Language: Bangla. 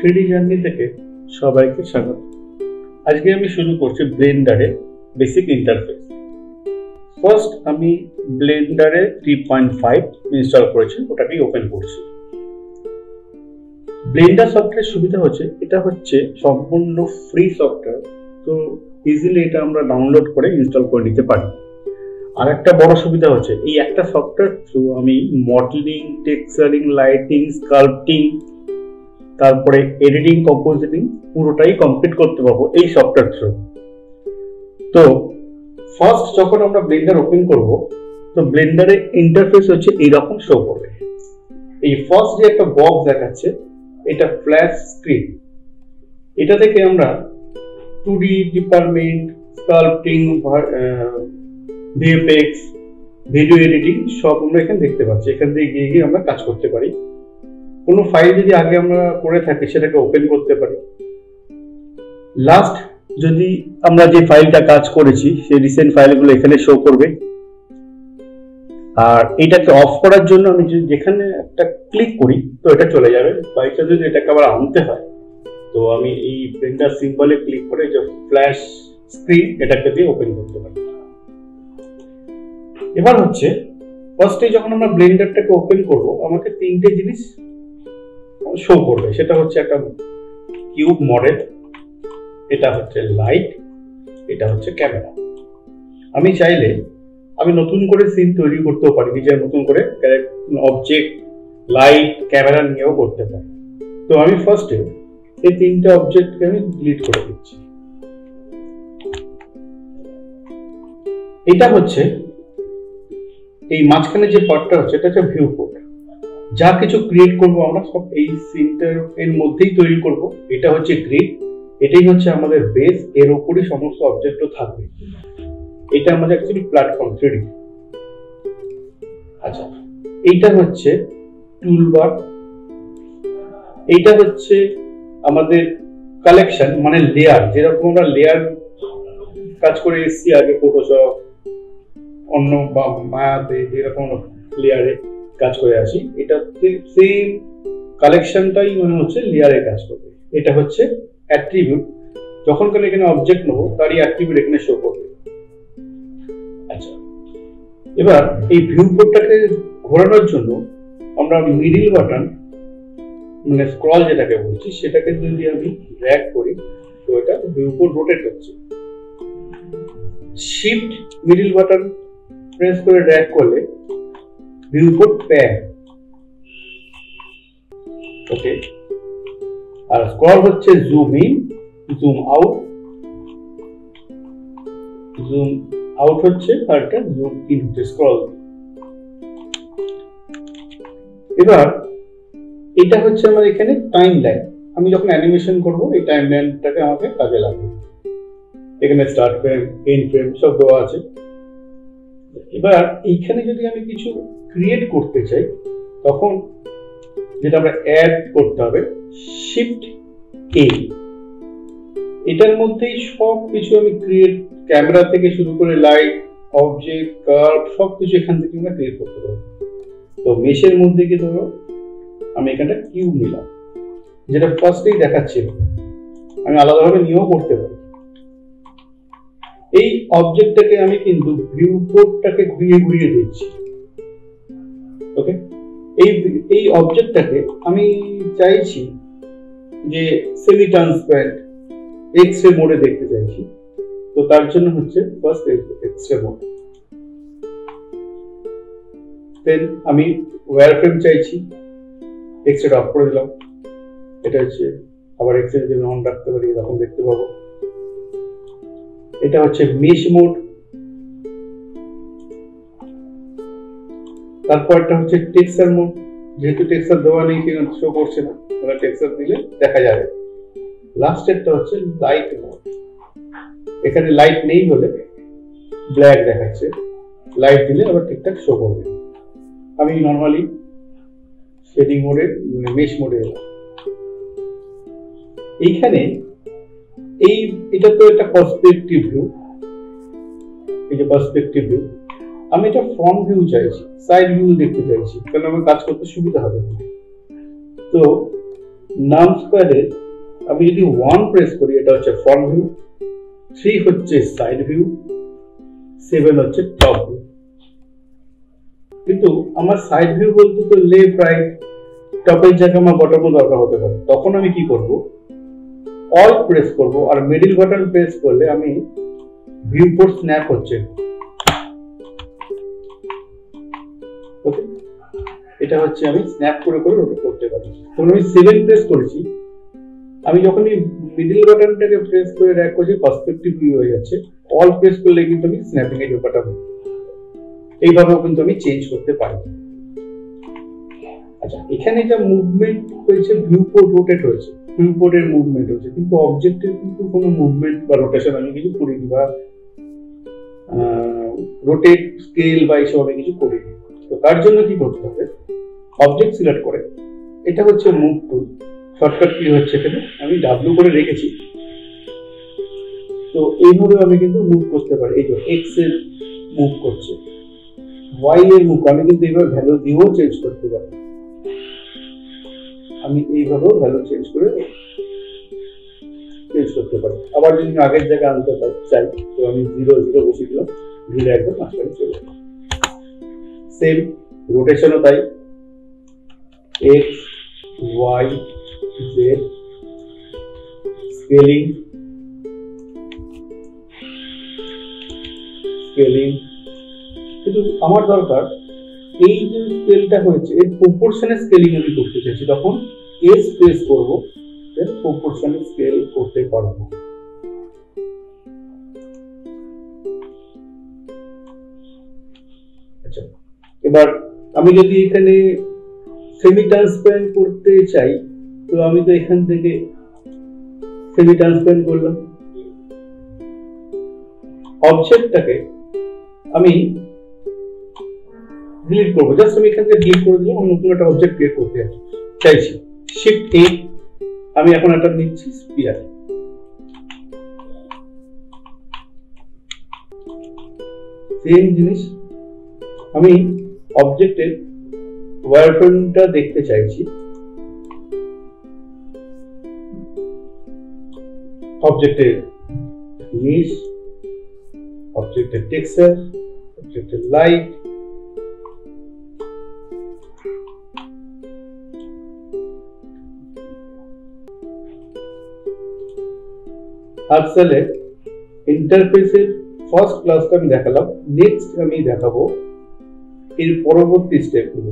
3D জার্নি থেকে সবাইকে স্বাগত। আজকে আমি শুরু করছি ব্লেন্ডারে বেসিক ইন্টারফেস। ফার্স্ট আমি ব্লেন্ডারে 3.5 ইনস্টল করেছি, ওটাকেই ওপেন করছি। ব্লেন্ডার সফটওয়্যারের সুবিধা হচ্ছে এটা হচ্ছে সম্পূর্ণ ফ্রি সফটওয়্যার, তো ইজিলি এটা আমরা ডাউনলোড করে ইনস্টল করে নিতে পারি। আর একটা বড় সুবিধা হচ্ছে এই একটা সফটওয়্যার থ্রু আমি মডেলিং, টেক্সচারিং, লাইটিং, স্কাল্পটিং, তারপরে এডিটিং, কম্পোজিটিং পুরোটাই কমপ্লিট করতে পারবো এই সফটওয়্যার থ্রু। তো ফার্স্ট যখন আমরা ব্লেন্ডার ওপেন করব, তো ব্লেন্ডারের ইন্টারফেস হচ্ছে এইরকম শো করবে। এই ফার্স্ট যে একটা বক্স দেখাচ্ছে, এটা ফ্ল্যাশ স্ক্রিন। এটা থেকে আমরা 2D department, sculpting, VFX, video editing সব আমরা এখানে দেখতে পাচ্ছি। এখান থেকে গিয়ে গিয়ে আমরা কাজ করতে পারি। কোনো ফাইল যদি আগে আমরা করে থাকি সেটাকে ওপেন করতে পারি। লাস্ট যদি আমরা যে ফাইলটা কাজ করেছি সেই রিসেন্ট ফাইলগুলো এখানে শো করবে। আর এটাকে অফ করার জন্য আমি যেখানে একটা ক্লিক করি তো এটা চলে যাবে। বাইকটা যদি এটাকে আবার আনতে হয় তো আমি এই ব্লেন্ডার সিম্বলে ক্লিক করে যে ফ্ল্যাশ স্ক্রিন এটাকে দিয়ে ওপেন করতে পারি। এবার হচ্ছে ফার্স্টে যখন আমরা ব্লেন্ডারটাকে ওপেন করব, আমাকে তিনটে জিনিস শো করবে। সেটা হচ্ছে একটা কিউব মডেল, এটা হচ্ছে লাইট, এটা হচ্ছে ক্যামেরা। আমি চাইলে আমি নতুন করে সিন তৈরি করতেও পারি, নিজের নতুন করে অবজেক্ট, লাইট, ক্যামেরা নিয়েও করতে পারি। তো আমি ফার্স্টে এই তিনটে অবজেক্টকে আমি ডিলিট করে দিচ্ছি। এটা হচ্ছে এই মাঝখানে যে পার্টটা হচ্ছে এটা হচ্ছে ভিউ পোর্ট। যা কিছু ক্রিয়েট করব আমরা সব এই সিনটার এর মধ্যেই তৈরি করব। এটা হচ্ছে গ্রিড, এটাই হচ্ছে আমাদের বেস, এর উপরই সমস্ত অবজেক্টও থাকবে। এটা আমাদের অ্যাকচুয়ালি প্ল্যাটফর্ম 3D। আচ্ছা, এইটা হচ্ছে টুলবার, এইটা হচ্ছে আমাদের কালেকশন মানে লেয়ার। যেরকম আমরা লেয়ার কাজ করে এসেছি আগে ফটোশপ, অন্য মায়াতে যেরকম লেয়ারে কাজ করে আসি, এটা সেম কালেকশনটাই মনে হচ্ছে লেয়ারে কাজ করবে। এটা হচ্ছে অ্যাট্রিবিউট, যখন করে এখানে অবজেক্ট নেবো তারই অ্যাট্রিবিউট এখানে শো করবে। আচ্ছা, এবার এই ভিউ পোর্টটাকে ঘোরানোর জন্য আমরা মিডল বাটন মানে স্ক্রল যেটাকে বলছি সেটাকে যদি আমি ড্র্যাগ করি তো এটা ভিউ পোর্ট রোটেট হচ্ছে। শিফট মিডল বাটন প্রেস করে ড্র্যাগ করলে ভিউ পোর্ট প্যান। ওকে, আর স্ক্রল হচ্ছে zoom in, zoom out, zoom out হচ্ছে আর একটা জুম ইন হচ্ছে স্ক্রল। এবার এটা হচ্ছে আমার এখানে টাইম লাইন। আমি যখন অ্যানিমেশন করব এই টাইম লাইনটাকে আমাকে কাজে লাগবে। এখানে স্টার্ট ফ্রেম, এন্ড ফ্রেম সব দেওয়া আছে। এবার এইখানে যদি আমি কিছু ক্রিয়েট করতে চাই তখন যেটা আমরা অ্যাড করতে হবে, শিফট এ। এটার মধ্যেই সব কিছু আমি ক্রিয়েট, ক্যামেরা থেকে শুরু করে লাইট, অবজেক্ট, কার্ভ সব কিছু এখান থেকে আমরা ক্রিয়েট করতে পারবো। তো মেশের মধ্যে কি ধরো আমি এখানটা কিউব নিলাম, যেটা ফার্স্টেই দেখাচ্ছিল, আমি আলাদাভাবে নিয়েও করতে পারি। এই অবজেক্টটাকে আমি কিন্তু ভিউ পোর্টটাকে ঘুরিয়ে ঘুরিয়ে দিচ্ছি। ওকে, এই অবজেক্টটাকে আমি চাইছি যে সেমি ট্রান্সপারেন্ট এক্স-রে মোডে দেখতে চাইছি। তো তার জন্য হচ্ছে ফার্স্ট এক্স-রে মোড। দেন আমি ওয়্যারফ্রেম চাইছি, এক্স-রে অফ করে দিলাম। এটা হচ্ছে আবার এক্স-রে জন্য অন রাখতে পারি, এরকম দেখতে পাবো। এটা হচ্ছে মেশ মোড। তারপরটা হচ্ছে টেক্সচার মোড। যেহেতু টেক্সচার দেওয়া নেই সেখানে শো করছে না, ওরা টেক্সচার দিলে দেখা যাবে। লাস্টেরটা হচ্ছে লাইট মোড। এখানে লাইট নেই বলে ব্ল্যাক দেখাচ্ছে, লাইট দিলে আবার ঠিকঠাক শো করবে। আমি নর্মালি শেডিং মোডে মানে মেশ মোডে এলাম। এইখানে এটা তো একটা পার্সপেক্টিভ ভিউ, এই যে পার্সপেক্টিভ ভিউ, আমি এটা ফ্রন্ট ভিউ চাইছি, সাইড ভিউ দেখতে চাইছি, কারণ আমার কাজ করতে সুবিধা হবে। তো নাম স্কোয়ারের আমি যদি 1 প্রেস করি, এটা হচ্ছে ফ্রন্ট ভিউ, 3 হচ্ছে সাইড ভিউ, 7 হচ্ছে টপ ভিউ। কিন্তু আমার সাইড ভিউ বলতে তো লেফট রাইট টপের জায়গায় আমার বটমও দরকার হতে পারে। তখন আমি কি করব, অল প্রেস করব, আর মিডল বাটন প্রেস করলে আমি ভিউ পোর্ট স্ন্যাপ হচ্ছে। ওকে, এটা হচ্ছে আমি স্ন্যাপ করে করে রোটেট করতে পারি। তখন আমি 7 প্রেস করেছি, আমি যখনই মিডল বাটনটাকে প্রেস করে র্যাক করছি পার্সপেক্টিভ ভিউ হয়ে যাচ্ছে। অল প্রেস করলে কিন্তু আমি স্ন্যাপিং এর ব্যাপারটা এইভাবেও কিন্তু আমি চেঞ্জ করতে পারি। আচ্ছা, এখানে যা মুভমেন্ট হয়েছে, ভিউ পোর্ট রোটেট হয়েছে, ভিউ পোর্টের মুভমেন্ট হয়েছে, কিন্তু অবজেক্টের কিন্তু কোনো মুভমেন্ট বা রোটেশন আমি কিছু করিনি, বা রোটেট স্কেল বা এইসব আমি কিছু করিনি। তো তার জন্য কি করতে হবে, অবজেক্ট সিলেক্ট করে, এটা হচ্ছে মুভ টুল, শর্টকাট কি হচ্ছে এখানে আমি ডাব্লিউ করে রেখেছি। তো এইভাবে আমি কিন্তু মুভ করতে পারি। এই যে এক্স এর মুভ করছে, ওয়াই এর মুভ আমি কিন্তু এইভাবে ভ্যালু দিয়েও চেঞ্জ করতে পারি। আমি এইভাবেও ভ্যালু চেঞ্জ করতে পারি। আবার যদি আমি আগের জায়গায় আনতে চাই, তো আমি 0 0 বসিয়ে দিলাম, ভিড়ে একদম মাঝখানে চলে যাবে। সেম রোটেশনও তাই, এক্স ওয়াই জেড, স্কেলিং কিন্তু আমার দরকার এই যে স্কেলটা হয়েছে এর প্রপোর্শনে স্কেলিং আমি করতে চাইছি, তখন এস প্রেস করব, এর প্রপোর্শনে স্কেল করতে পারবো। আচ্ছা, এবার আমি যদি এখানে সেমি ট্রান্সপারেন্ট করতে চাই, তো আমি তো এখান থেকে সেমি ট্রান্সপারেন্ট করলাম। অবজেক্টটাকে আমি ডিলিট করবো, জাস্ট আমি এখান থেকে ডিলিট করে দিলাম, নতুন একটা অবজেক্ট ক্রিয়েট করতে চাইছি। শিফট এ, আমি এখন একটা নিচ্ছি স্পিয়ার। সেম জিনিস, আমি অবজেক্টের ওয়্যারফ্রেমটা দেখতে চাইছি, অবজেক্টের নিচ, অবজেক্টের টেক্সচার, অবজেক্টের লাইট, আর্টসেলের ইন্টারফেসের ফার্স্ট ক্লাসটা আমি দেখালাম। নেক্সট আমি দেখাবো এর পরবর্তী স্টেপগুলো।